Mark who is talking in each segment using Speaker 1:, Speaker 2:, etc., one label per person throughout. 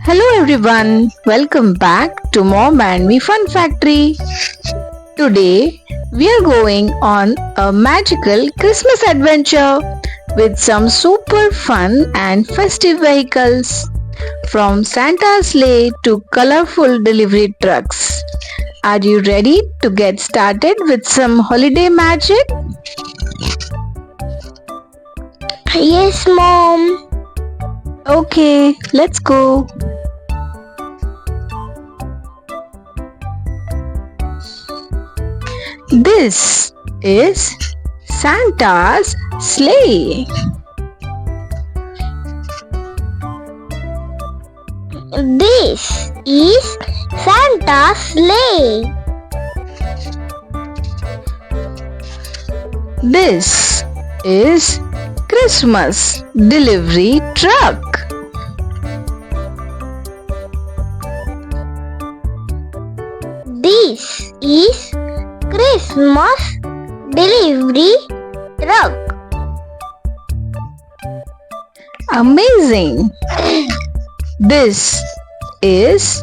Speaker 1: Hello everyone, welcome back to Mom and Me Fun Factory. Today we are going on a magical Christmas adventure with some super fun and festive vehicles, from Santa's sleigh to colorful delivery trucks. Are you ready to get started with some holiday magic?
Speaker 2: Yes, Mom.
Speaker 1: Okay, let's go. This is Santa's sleigh.
Speaker 2: This is Santa's sleigh.
Speaker 1: This is Christmas delivery truck.
Speaker 2: This is Christmas delivery truck.
Speaker 1: Amazing! This is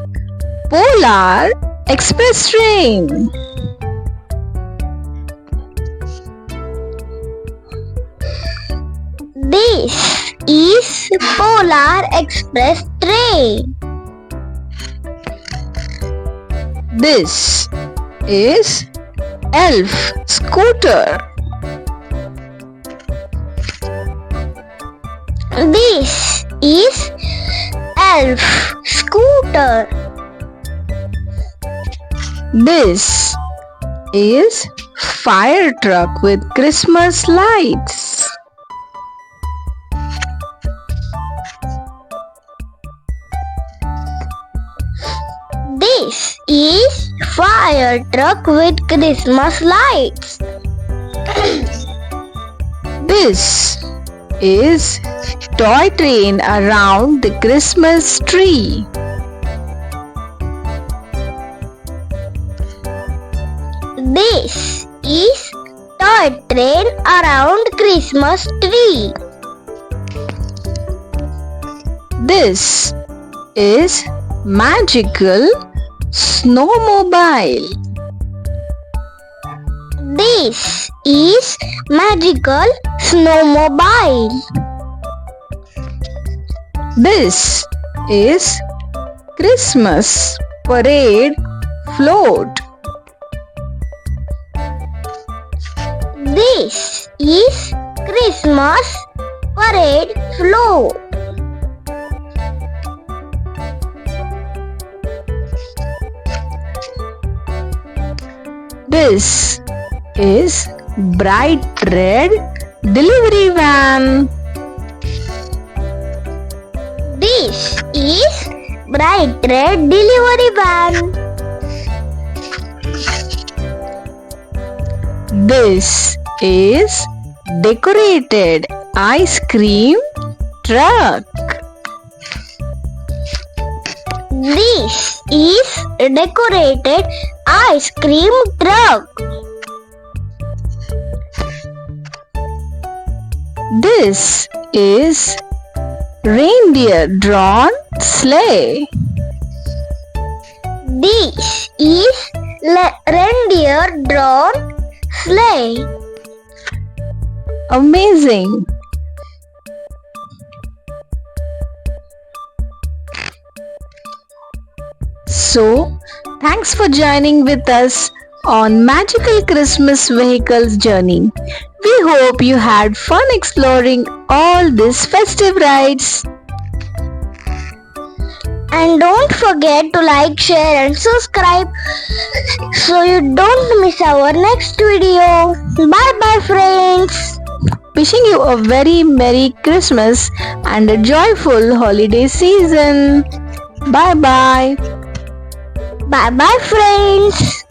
Speaker 1: Polar Express train.
Speaker 2: This is Polar Express train.
Speaker 1: This is Elf scooter.
Speaker 2: This is Elf scooter.
Speaker 1: This is fire truck with Christmas lights.
Speaker 2: This is fire truck with Christmas lights.
Speaker 1: This is toy train around the Christmas tree.
Speaker 2: This is toy train around Christmas tree.
Speaker 1: This is magical snowmobile.
Speaker 2: This is magical snowmobile.
Speaker 1: This is Christmas parade float.
Speaker 2: This is Christmas parade float.
Speaker 1: This is bright red delivery van.
Speaker 2: This is bright red delivery van.
Speaker 1: This is decorated ice cream truck.
Speaker 2: This is decorated ice cream truck.
Speaker 1: This is reindeer drawn sleigh.
Speaker 2: This is reindeer drawn sleigh.
Speaker 1: Amazing! So, thanks for joining with us on Magical Christmas Vehicles journey. We hope you had fun exploring all these festive rides.
Speaker 2: And don't forget to like, share and subscribe so you don't miss our next video. Bye bye friends.
Speaker 1: Wishing you a very Merry Christmas and a joyful holiday season. Bye bye.
Speaker 2: Bye bye friends.